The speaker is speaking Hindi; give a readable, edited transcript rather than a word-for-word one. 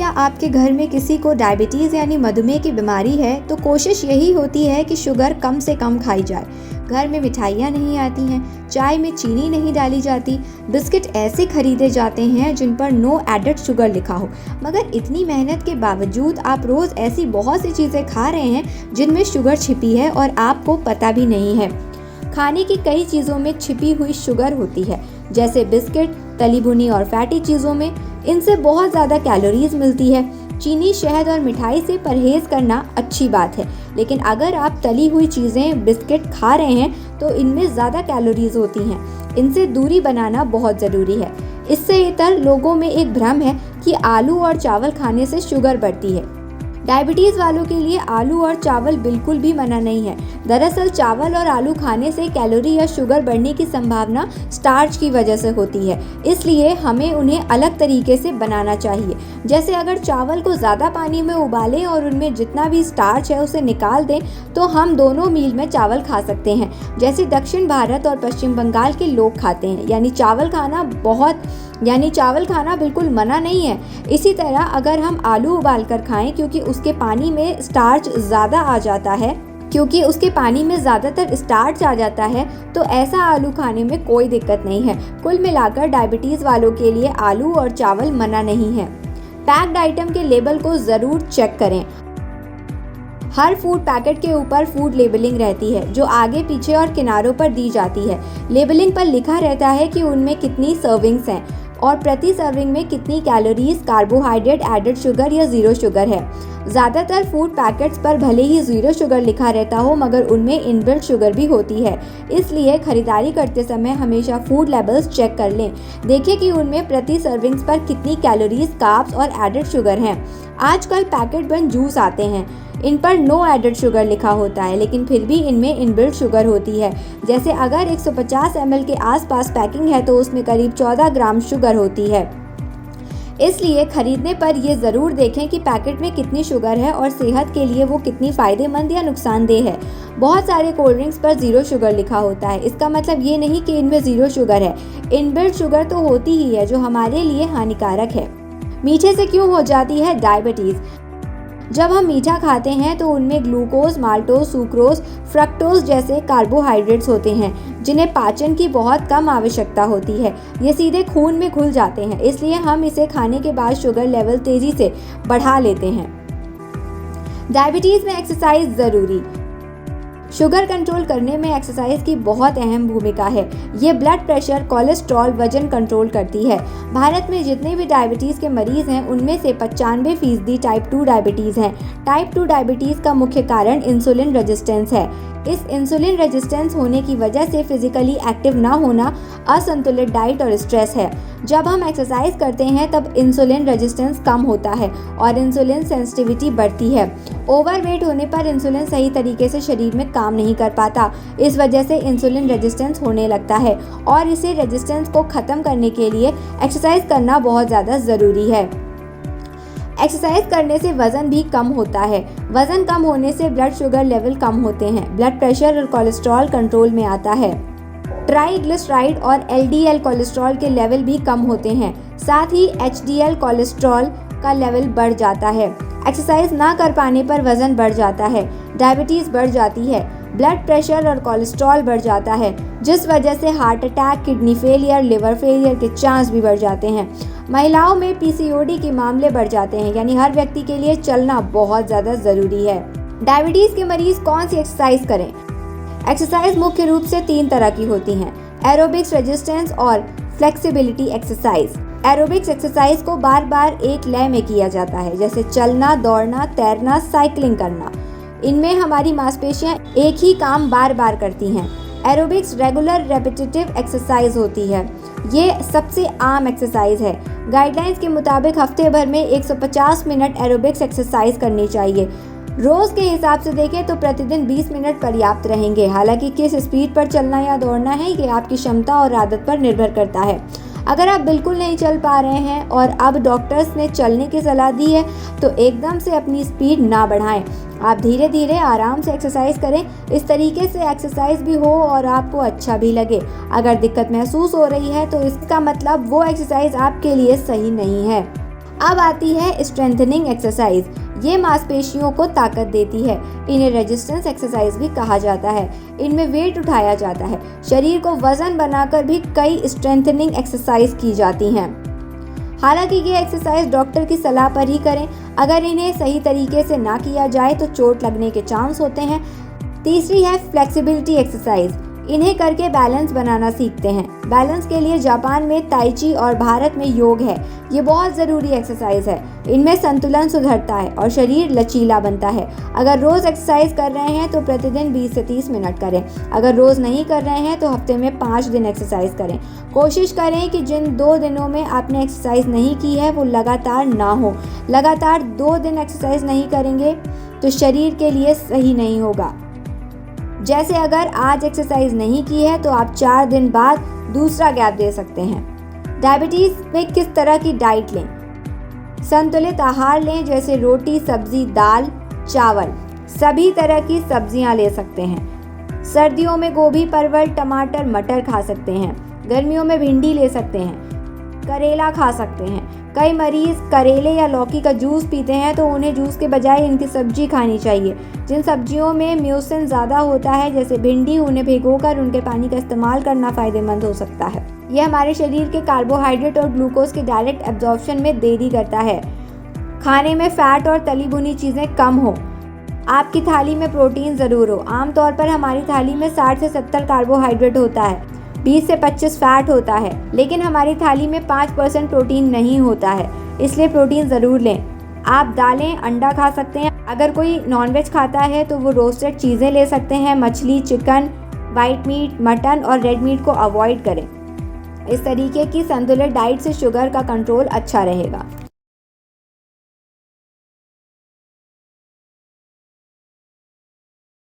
आपके घर में किसी को डायबिटीज़ यानी मधुमेह की बीमारी है तो कोशिश यही होती है कि शुगर कम से कम खाई जाए। घर में मिठाइयाँ नहीं आती हैं, चाय में चीनी नहीं डाली जाती, बिस्किट ऐसे खरीदे जाते हैं जिन पर नो एडेड शुगर लिखा हो। मगर इतनी मेहनत के बावजूद आप रोज़ ऐसी बहुत सी चीज़ें खा रहे हैं जिनमें शुगर छिपी है और आपको पता भी नहीं है। खाने की कई चीज़ों में छिपी हुई शुगर होती है, जैसे बिस्किट, तली भुनी और फैटी चीज़ों में। इनसे बहुत ज़्यादा कैलोरीज मिलती है। चीनी, शहद और मिठाई से परहेज करना अच्छी बात है, लेकिन अगर आप तली हुई चीज़ें, बिस्किट खा रहे हैं तो इनमें ज़्यादा कैलोरीज होती हैं। इनसे दूरी बनाना बहुत ज़रूरी है। इससे इतर लोगों में एक भ्रम है कि आलू और चावल खाने से शुगर बढ़ती है। डायबिटीज़ वालों के लिए आलू और चावल बिल्कुल भी मना नहीं है। दरअसल चावल और आलू खाने से कैलोरी या शुगर बढ़ने की संभावना स्टार्च की वजह से होती है, इसलिए हमें उन्हें अलग तरीके से बनाना चाहिए। जैसे अगर चावल को ज़्यादा पानी में उबालें और उनमें जितना भी स्टार्च है उसे निकाल दें तो हम दोनों मील में चावल खा सकते हैं, जैसे दक्षिण भारत और पश्चिम बंगाल के लोग खाते हैं। यानी चावल खाना बिल्कुल मना नहीं है। इसी तरह अगर हम आलू उबाल कर खाएं क्योंकि उसके पानी में ज़्यादातर स्टार्च आ जाता है तो ऐसा आलू खाने में कोई दिक्कत नहीं है। कुल मिलाकर डायबिटीज़ वालों के लिए आलू और चावल मना नहीं है। पैक्ड आइटम के लेबल को ज़रूर चेक करें। हर फूड पैकेट के ऊपर फूड लेबलिंग रहती है जो आगे, पीछे और किनारों पर दी जाती है। लेबलिंग पर लिखा रहता है कि उनमें कितनी सर्विंग्स हैं और प्रति सर्विंग में कितनी कैलोरीज, कार्बोहाइड्रेट, एडेड शुगर या ज़ीरो शुगर है। ज़्यादातर फूड पैकेट्स पर भले ही ज़ीरो शुगर लिखा रहता हो मगर उनमें इनबिल्ट शुगर भी होती है। इसलिए खरीदारी करते समय हमेशा फूड लेबल्स चेक कर लें। देखें कि उनमें प्रति सर्विंग्स पर कितनी कैलोरीज, कार्ब्स और एडेड शुगर हैं। आजकल पैकेट बंद जूस आते हैं, इन पर नो एडेड शुगर लिखा होता है, लेकिन फिर भी इनमें इनबिल्ट शुगर होती है। जैसे अगर 150 ml के आसपास पैकिंग है तो उसमें करीब 14 ग्राम शुगर होती है। इसलिए खरीदने पर ये ज़रूर देखें कि पैकेट में कितनी शुगर है और सेहत के लिए वो कितनी फ़ायदेमंद या नुकसानदेह है। बहुत सारे कोल्ड ड्रिंक्स पर ज़ीरो शुगर लिखा होता है। इसका मतलब ये नहीं कि इनमें ज़ीरो शुगर है। इनबिल्ट शुगर तो होती ही है जो हमारे लिए हानिकारक है। मीठे से क्यों हो जाती है डायबिटीज़? जब हम मीठा खाते हैं तो उनमें ग्लूकोज, माल्टोज, सुक्रोज, फ्रक्टोज जैसे कार्बोहाइड्रेट्स होते हैं जिन्हें पाचन की बहुत कम आवश्यकता होती है। ये सीधे खून में घुल जाते हैं, इसलिए हम इसे खाने के बाद शुगर लेवल तेज़ी से बढ़ा लेते हैं। डायबिटीज़ में एक्सरसाइज ज़रूरी। शुगर कंट्रोल करने में एक्सरसाइज की बहुत अहम भूमिका है। ये ब्लड प्रेशर, कोलेस्ट्रॉल, वजन कंट्रोल करती है। भारत में जितने भी डायबिटीज़ के मरीज़ हैं उनमें से 95% टाइप 2 डायबिटीज़ हैं। टाइप 2 डायबिटीज़ का मुख्य कारण इंसुलिन रेजिस्टेंस है। इस इंसुलिन रेजिस्टेंस होने की वजह से फिजिकली एक्टिव ना होना, असंतुलित डाइट और स्ट्रेस है। जब हम एक्सरसाइज करते हैं तब इंसुलिन रेजिस्टेंस कम होता है और इंसुलिन सेंसिटिविटी बढ़ती है। ओवरवेट होने पर इंसुलिन सही तरीके से शरीर में काम नहीं कर पाता। इस वजह से इंसुलिन रेजिस्टेंस होने लगता है और इसे रेजिस्टेंस को ख़त्म करने के लिए एक्सरसाइज करना बहुत ज़्यादा ज़रूरी है। एक्सरसाइज करने से वज़न भी कम होता है। वज़न कम होने से ब्लड शुगर लेवल कम होते हैं। ब्लड प्रेशर और कोलेस्ट्रॉल कंट्रोल में आता है। ट्राइग्लिसराइड और LDL कोलेस्ट्रॉल के लेवल भी कम होते हैं। साथ ही HDL कोलेस्ट्रॉल का लेवल बढ़ जाता है। एक्सरसाइज ना कर पाने पर वज़न बढ़ जाता है, डायबिटीज़ बढ़ जाती है, ब्लड प्रेशर और कोलेस्ट्रॉल बढ़ जाता है, जिस वजह से heart attack, kidney failure, liver failure के चांस भी बढ़ जाते हैं। महिलाओं में PCOD के मामले बढ़ जाते हैं, यानी हर व्यक्ति के लिए चलना बहुत ज़्यादा ज़रूरी है। डायबिटीज़ के मरीज़ कौन सी एक्सरसाइज करें? एक्सरसाइज मुख्य रूप से 3 तरह की होती हैं: एरोबिक्स, रेजिस्टेंस और फ्लेक्सिबिलिटी एक्सरसाइज। एरोबिक्स एक्सरसाइज को बार बार एक लय में किया जाता है, जैसे चलना, दौड़ना, तैरना, साइकिलिंग करना। इनमें हमारी मांसपेशियां एक ही काम बार बार करती हैं। एरोबिक्स रेगुलर रेपिटेटिव एक्सरसाइज होती है। ये सबसे आम एक्सरसाइज है। गाइडलाइंस के मुताबिक हफ्ते भर में 150 मिनट एरोबिक्स एक्सरसाइज करनी चाहिए। रोज़ के हिसाब से देखें तो प्रतिदिन 20 मिनट पर्याप्त रहेंगे। हालांकि किस स्पीड पर चलना या दौड़ना है ये आपकी क्षमता और आदत पर निर्भर करता है। अगर आप बिल्कुल नहीं चल पा रहे हैं और अब डॉक्टर्स ने चलने की सलाह दी है तो एकदम से अपनी स्पीड ना बढ़ाएं। आप धीरे धीरे आराम से एक्सरसाइज करें। इस तरीके से एक्सरसाइज भी हो और आपको अच्छा भी लगे। अगर दिक्कत महसूस हो रही है तो इसका मतलब वो एक्सरसाइज आपके लिए सही नहीं है। अब आती है स्ट्रेंथनिंग एक्सरसाइज। ये मांसपेशियों को ताकत देती है। इन्हें रेजिस्टेंस एक्सरसाइज भी कहा जाता है। इनमें वेट उठाया जाता है। शरीर को वजन बनाकर भी कई स्ट्रेंथनिंग एक्सरसाइज की जाती हैं। हालांकि ये एक्सरसाइज डॉक्टर की सलाह पर ही करें। अगर इन्हें सही तरीके से ना किया जाए तो चोट लगने के चांस होते हैं। तीसरी है फ्लेक्सिबिलिटी एक्सरसाइज। इन्हें करके बैलेंस बनाना सीखते हैं। बैलेंस के लिए जापान में ताई ची और भारत में योग है। ये बहुत ज़रूरी एक्सरसाइज है। इनमें संतुलन सुधरता है और शरीर लचीला बनता है। अगर रोज़ एक्सरसाइज कर रहे हैं तो प्रतिदिन 20 से 30 मिनट करें। अगर रोज़ नहीं कर रहे हैं तो हफ्ते में 5 दिन एक्सरसाइज करें। कोशिश करें कि जिन 2 दिनों में आपने एक्सरसाइज नहीं की है वो लगातार ना हो। लगातार 2 दिन एक्सरसाइज नहीं करेंगे तो शरीर के लिए सही नहीं होगा। जैसे अगर आज एक्सरसाइज नहीं की है तो आप 4 दिन बाद दूसरा गैप दे सकते हैं। डायबिटीज़ में किस तरह की डाइट लें? संतुलित आहार लें, जैसे रोटी, सब्जी, दाल, चावल। सभी तरह की सब्जियां ले सकते हैं। सर्दियों में गोभी, परवल, टमाटर, मटर खा सकते हैं। गर्मियों में भिंडी ले सकते हैं। करेला खा सकते हैं। कई मरीज करेले या लौकी का जूस पीते हैं तो उन्हें जूस के बजाय इनकी सब्जी खानी चाहिए। जिन सब्जियों में म्यूसिन ज़्यादा होता है, जैसे भिंडी, उन्हें भिगोकर उनके पानी का इस्तेमाल करना फ़ायदेमंद हो सकता है। यह हमारे शरीर के कार्बोहाइड्रेट और ग्लूकोज के डायरेक्ट एब्जॉर्प्शन में देरी करता है। खाने में फ़ैट और तली भुनी चीज़ें कम हो। आपकी थाली में प्रोटीन ज़रूर हो। आमतौर पर हमारी थाली में 60 से 70 कार्बोहाइड्रेट होता है, 20 से 25 फैट होता है, लेकिन हमारी थाली में 5% प्रोटीन नहीं होता है, इसलिए प्रोटीन ज़रूर लें। आप दालें, अंडा खा सकते हैं। अगर कोई नॉनवेज खाता है तो वो रोस्टेड चीज़ें ले सकते हैं। मछली, चिकन, वाइट मीट, मटन और रेड मीट को अवॉइड करें। इस तरीके की संतुलित डाइट से शुगर का कंट्रोल अच्छा रहेगा।